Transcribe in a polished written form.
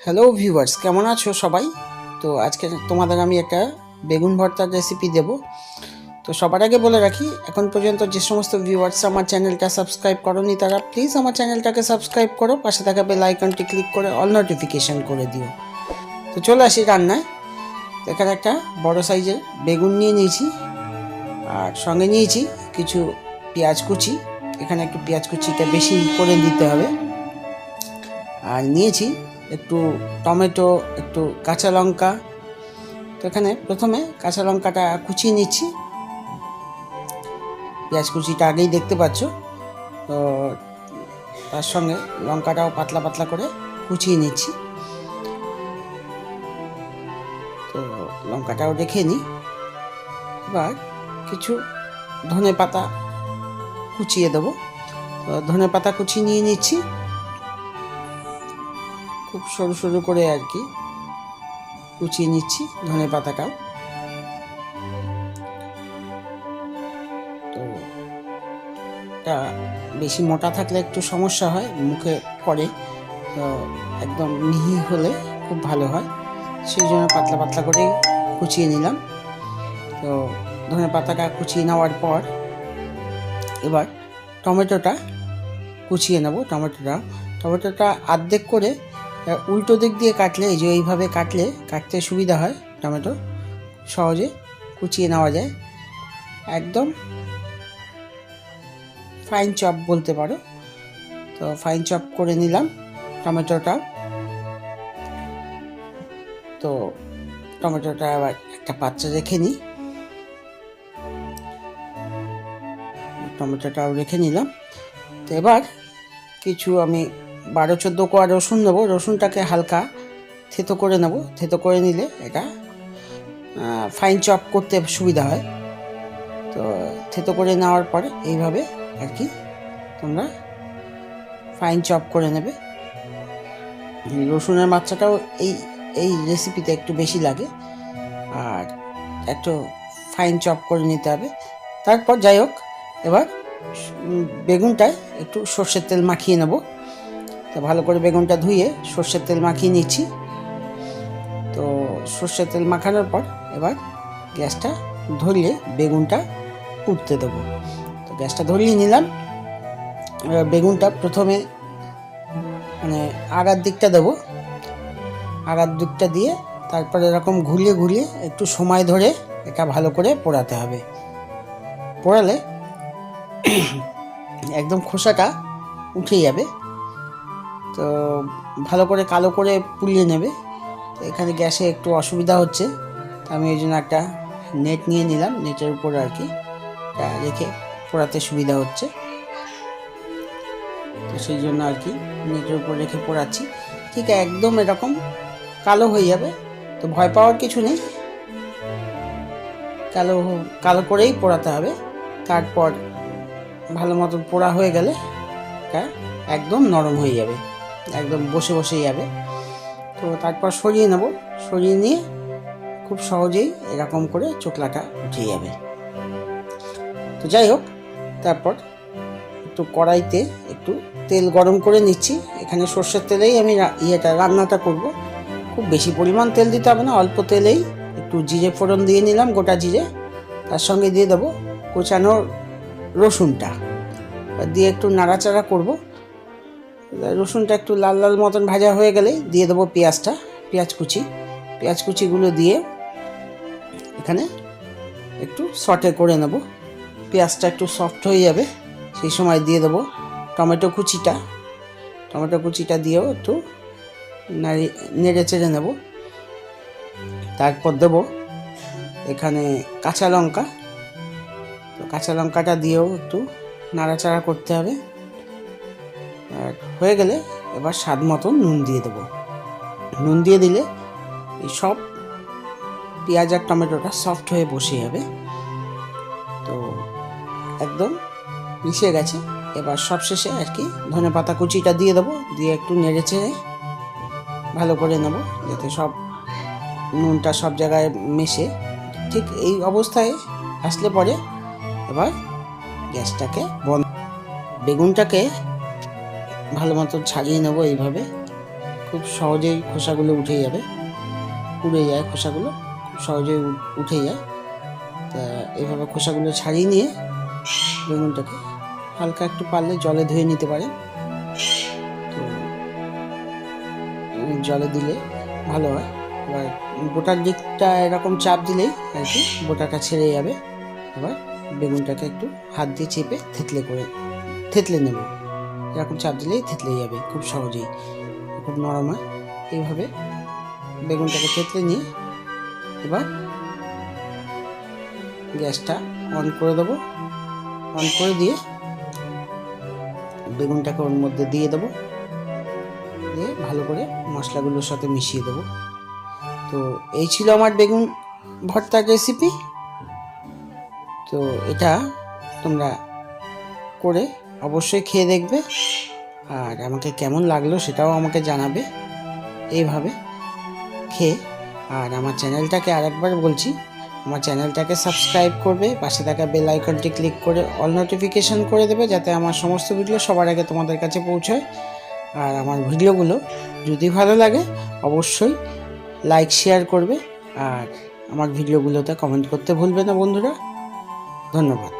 Hello viewers, কেমন আছো সবাই? তো আজকে তোমাদের আমি একটা বেগুন ভর্তার রেসিপি দেব। তো সবার আগে বলে রাখি, এখন পর্যন্ত যে সমস্ত ভিউয়ার্স আমার চ্যানেলটা সাবস্ক্রাইব করোনি তারা প্লিজ আমার চ্যানেলটাকে সাবস্ক্রাইব করো, পাশে থাকা বেল আইকনটি ক্লিক করে অল নোটিফিকেশান করে দিও। তো চলে আসি রান্নায়। এখানে একটা বড় সাইজের বেগুন নিয়ে নিয়েছি, আর সঙ্গে নিয়েছি কিছু পেঁয়াজ কুচি। এখানে একটু পেঁয়াজ কুচিটা বেশি করে দিতে হবে। আর নিয়েছি একটু টমেটো, একটু কাঁচা লঙ্কা। তো এখানে প্রথমে কাঁচা লঙ্কাটা কুচিয়ে নিচ্ছি। পেঁয়াজ কুচিটা আগেই দেখতে পাচ্ছ। তো তার সঙ্গে লঙ্কাটাও পাতলা পাতলা করে কুচিয়ে নিচ্ছি। তো লঙ্কাটাও রেখে নিই। এবার কিছু ধনে পাতা কুচিয়ে দেবো। তো ধনে পাতা কুচিয়ে নিয়ে নিচ্ছি, খুব সরু সরু করে আর কি কুচিয়ে নিচ্ছি ধনে পাতাটাও। তো এটা বেশি মোটা থাকলে একটু সমস্যা হয়, মুখে পড়ে। তো একদম মিহি হলে খুব ভালো হয়, সেই জন্য পাতলা পাতলা করে কুচিয়ে নিলাম। তো ধনে পাতাটা কুচিয়ে নেওয়ার পর এবার টমেটোটা কুচিয়ে নেব। টমেটোটা অর্ধেক করে উল্টো দিক দিয়ে কাটলে, এই যে এইভাবে কাটতে সুবিধা হয়। টমেটো সহজে কুচিয়ে নেওয়া যায়, একদম ফাইন চপ বলতে পারো। তো ফাইন চপ করে নিলাম টমেটোটা। তো টমেটোটা আবার একটা পাত্রে রেখে নিই। টমেটোটাও রেখে নিলাম। তো এবার কিছু আমি 12-14 কোয়া রসুন নেবো। রসুনটাকে হালকা থেতো করে নেব। থেতো করে নিলে এটা ফাইন চপ করতে সুবিধা হয়। তো থেতো করে নেওয়ার পরে এইভাবে আর কি তোমরা ফাইন চপ করে নেবে। রসুনের মাত্রাটাও এই রেসিপিতে একটু বেশি লাগে, আর একটু ফাইন চপ করে নিতে হবে। তারপর যাই হোক, এবার বেগুনটায় একটু সর্ষের তেল মাখিয়ে নেব। তো ভালো করে বেগুনটা ধুয়ে সর্ষের তেল মাখিয়ে নিচ্ছি। তো সর্ষের তেল মাখানোর পর এবার গ্যাসটা ধরিয়ে বেগুনটা পুড়তে দেবো। তো গ্যাসটা ধরিয়ে নিলাম। এবার বেগুনটা প্রথমে মানে আগার দিকটা দেবো। আগার দিকটা দিয়ে তারপরে এরকম ঘুরিয়ে ঘুরিয়ে একটু সময় ধরে এটা ভালো করে পোড়াতে হবে। পোড়ালে একদম খোসাটা উঠে যাবে। তো ভালো করে কালো করে পুড়িয়ে নেবে। তো এখানে গ্যাসে একটু অসুবিধা হচ্ছে, আমি এই জন্য একটা নেট নিয়ে নিলাম। নেটের উপরে আর কি রেখে পোড়াতে সুবিধা হচ্ছে। তো সেই জন্য আর কি নেটের উপর রেখে পোড়াচ্ছি। ঠিক একদম এরকম কালো হয়ে যাবে, তো ভয় পাওয়ার কিছু নেই। কালো কালো করেই পোড়াতে হবে। তারপর ভালো মতন পোড়া হয়ে গেলে এটা একদম নরম হয়ে যাবে, একদম বসে যাবে। তো তারপর সরিয়ে নেব। সরিয়ে নিয়ে খুব সহজেই এরকম করে চোখলাটা উঠে যাবে। তো যাই হোক, তারপর একটু কড়াইতে একটু তেল গরম করে নিচ্ছি। এখানে সর্ষের তেলেই আমি রান্নাটা করব। খুব বেশি পরিমাণ তেল দিতে হবে না, অল্প তেলেই একটু জিরে ফোড়ন দিয়ে নিলাম, গোটা জিরে। তার সঙ্গে দিয়ে দেবো কোচানো রসুনটা, দিয়ে একটু নাড়াচাড়া করব। রসুনটা একটু লাল লাল মতন ভাজা হয়ে গেলে দিয়ে দেবো পেঁয়াজ কুচিগুলো দিয়ে এখানে একটু সটে করে নেব। পেঁয়াজটা একটু সফট হয়ে যাবে, সেই সময় দিয়ে দেবো টমেটো কুচিটা দিয়েও একটু নেড়ে চেড়ে নেব। তারপর দেবো এখানে কাঁচা লঙ্কা। তো কাঁচা লঙ্কাটা দিয়েও একটু নাড়াচাড়া করতে হবে। আর হয়ে গেলে এবার স্বাদ মতো নুন দিয়ে দেবো। নুন দিয়ে দিলে এই সব পেঁয়াজ আর টমেটোটা সফট হয়ে বসে যাবে। তো একদম মিশে গেছে। এবার সবশেষে আর কি ধনে পাতা কুচিটা দিয়ে দেবো, দিয়ে একটু নেড়ে চেড়ে ভালো করে নেব, যাতে সব নুনটা সব জায়গায় মেশে। ঠিক এই অবস্থায় আসলে পরে এবার গ্যাসটাকে বন্ধ, বেগুনটাকে ভালো মতো ছাড়িয়ে নেব। এইভাবে খুব সহজেই খোসাগুলো উঠে যাবে, পুড়ে যায় খোসাগুলো, খুব সহজেই উঠে যায়। তা এভাবে খোসাগুলো ছাড়িয়ে নিয়ে বেগুনটাকে হালকা একটু পারলে জলে ধুয়ে নিতে পারেন। তো জলে দিলে ভালো হয়। এবার গোটার দিকটা এরকম চাপ দিলেই আর কি গোটাটা ছেড়ে যাবে। এবার বেগুনটাকে একটু হাত দিয়ে চেপে থেতলে নেব। এরকম চাপ দিলেই থেতলে যাবে খুব সহজেই, খুব নরম হয়। এইভাবে বেগুনটাকে থেতলে নিয়ে এবার গ্যাসটা অন করে দেবো। অন করে দিয়ে বেগুনটাকে ওর মধ্যে দিয়ে দেবো, দিয়ে ভালো করে মশলাগুলোর সাথে মিশিয়ে দেবো। তো এই ছিল আমার বেগুন ভর্তার রেসিপি। তো এটা তোমরা করে অবশ্যই খেয়ে দেখবে, আর আমাকে কেমন লাগলো সেটাও আমাকে জানাবে এইভাবে খেয়ে। আর আমার চ্যানেলটাকে আরেকবার বলছি, আমার চ্যানেলটাকে সাবস্ক্রাইব করবে, পাশে থাকা বেল আইকনটি ক্লিক করে অল নোটিফিকেশান করে দেবে, যাতে আমার সমস্ত ভিডিও সবার আগে তোমাদের কাছে পৌঁছায়। আর আমার ভিডিওগুলো যদি ভালো লাগে অবশ্যই লাইক শেয়ার করবে, আর আমার ভিডিওগুলোতে কমেন্ট করতে ভুলবে না বন্ধুরা। ধন্যবাদ।